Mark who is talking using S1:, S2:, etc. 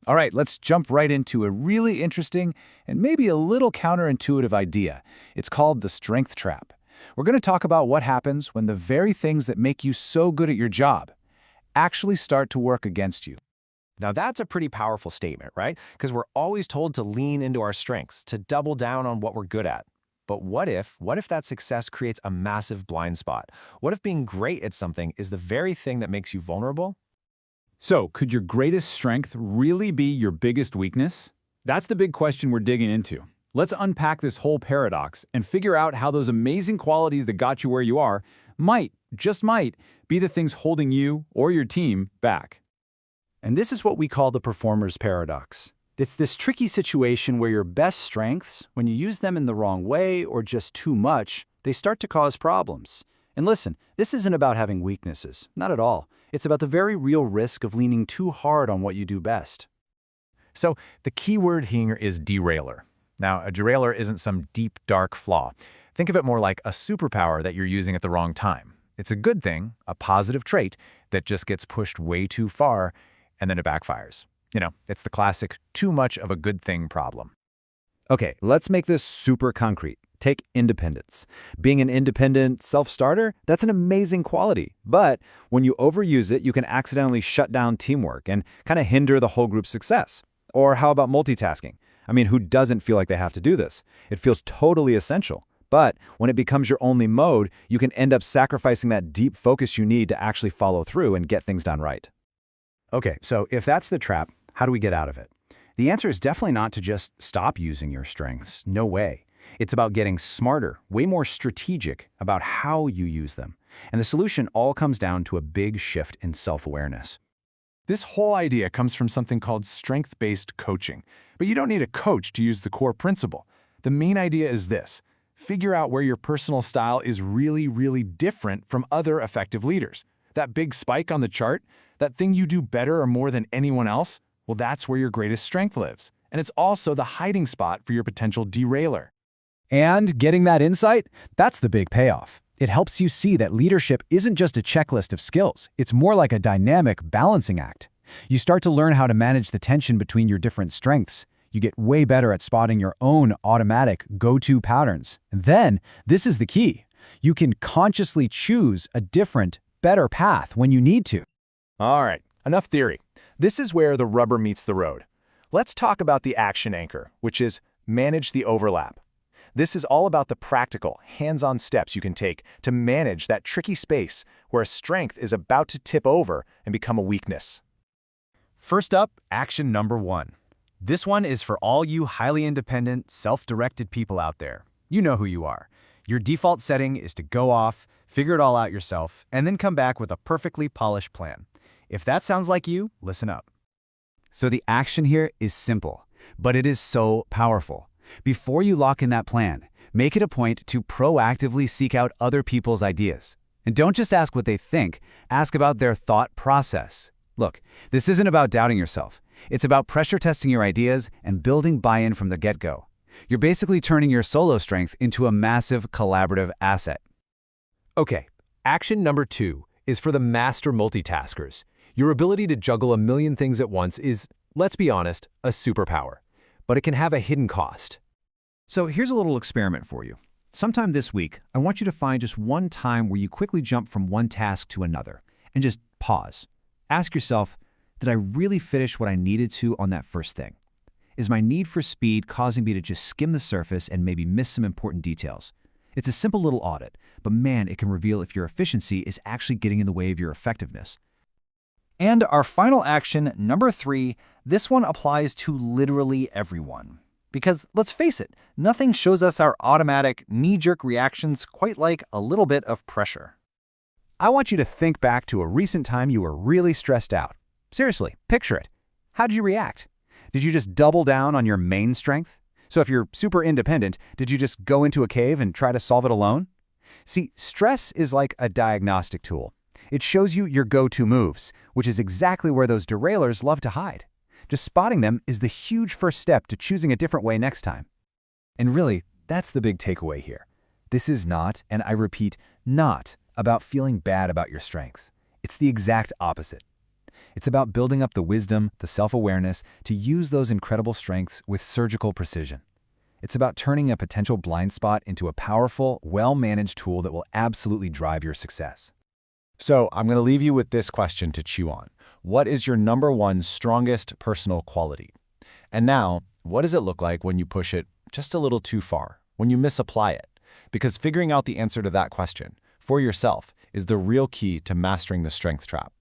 S1: All right, let's jump right into a really interesting and maybe a little counterintuitive idea. It's called the strength trap. We're going to talk about what happens when the very things that make you so good at your job actually start to work against you.
S2: Now that's a pretty powerful statement, right? Because we're always told to lean into our strengths, to double down on what we're good at. But what if that success creates a massive blind spot? What if being great at something is the very thing that makes you vulnerable?
S3: So, could your greatest strength really be your biggest weakness? That's the big question we're digging into. Let's unpack this whole paradox and figure out how those amazing qualities that got you where you are might, just might, be the things holding you or your team back.
S4: And this is what we call the performer's paradox. It's this tricky situation where your best strengths, when you use them in the wrong way or just too much, they start to cause problems. And listen, this isn't about having weaknesses, not at all. It's about the very real risk of leaning too hard on what you do best.
S2: So the key word here is derailer. Now, a derailer isn't some deep, dark flaw. Think of it more like a superpower that you're using at the wrong time. It's a good thing, a positive trait, that just gets pushed way too far, and then it backfires. It's the classic too much of a good thing problem.
S4: Okay, let's make this super concrete. Take independence. Being an independent self-starter, that's an amazing quality. But when you overuse it, you can accidentally shut down teamwork and kind of hinder the whole group's success. Or how about multitasking? I mean, who doesn't feel like they have to do this? It feels totally essential. But when it becomes your only mode, you can end up sacrificing that deep focus you need to actually follow through and get things done right. Okay, so if that's the trap, how do we get out of it? The answer is definitely not to just stop using your strengths. No way. It's about getting smarter, way more strategic about how you use them. And the solution all comes down to a big shift in self-awareness.
S1: This whole idea comes from something called strength-based coaching. But you don't need a coach to use the core principle. The main idea is this: figure out where your personal style is really, really different from other effective leaders. That big spike on the chart, that thing you do better or more than anyone else, well, that's where your greatest strength lives. And it's also the hiding spot for your potential derailer.
S4: And getting that insight, that's the big payoff. It helps you see that leadership isn't just a checklist of skills. It's more like a dynamic balancing act. You start to learn how to manage the tension between your different strengths. You get way better at spotting your own automatic go-to patterns. And then, this is the key. You can consciously choose a different, better path when you need to.
S2: All right, enough theory. This is where the rubber meets the road. Let's talk about the action anchor, which is manage the overlap. This is all about the practical, hands-on steps you can take to manage that tricky space where a strength is about to tip over and become a weakness.
S4: First up, action number 1. This one is for all you highly independent, self-directed people out there. You know who you are. Your default setting is to go off, figure it all out yourself, and then come back with a perfectly polished plan. If that sounds like you, listen up. So the action here is simple, but it is so powerful. Before you lock in that plan, make it a point to proactively seek out other people's ideas. And don't just ask what they think, ask about their thought process. Look, this isn't about doubting yourself. It's about pressure testing your ideas and building buy-in from the get-go. You're basically turning your solo strength into a massive collaborative asset.
S2: Okay, action number 2 is for the master multitaskers. Your ability to juggle a million things at once is, let's be honest, a superpower. But it can have a hidden cost.
S5: So here's a little experiment for you. Sometime this week, I want you to find just one time where you quickly jump from one task to another and just pause. Ask yourself, did I really finish what I needed to on that first thing? Is my need for speed causing me to just skim the surface and maybe miss some important details? It's a simple little audit, but man, it can reveal if your efficiency is actually getting in the way of your effectiveness.
S6: And our final action, number 3, this one applies to literally everyone. Because let's face it, nothing shows us our automatic, knee-jerk reactions quite like a little bit of pressure.
S4: I want you to think back to a recent time you were really stressed out. Seriously, picture it. How did you react? Did you just double down on your main strength? So if you're super independent, did you just go into a cave and try to solve it alone? See, stress is like a diagnostic tool. It shows you your go-to moves, which is exactly where those derailers love to hide. Just spotting them is the huge first step to choosing a different way next time.
S5: And really, that's the big takeaway here. This is not, and I repeat, not about feeling bad about your strengths. It's the exact opposite.
S4: It's about building up the wisdom, the self-awareness to use those incredible strengths with surgical precision. It's about turning a potential blind spot into a powerful, well-managed tool that will absolutely drive your success.
S2: So I'm going to leave you with this question to chew on. What is your number one strongest personal quality? And now, what does it look like when you push it just a little too far, when you misapply it? Because figuring out the answer to that question for yourself is the real key to mastering the strength trap.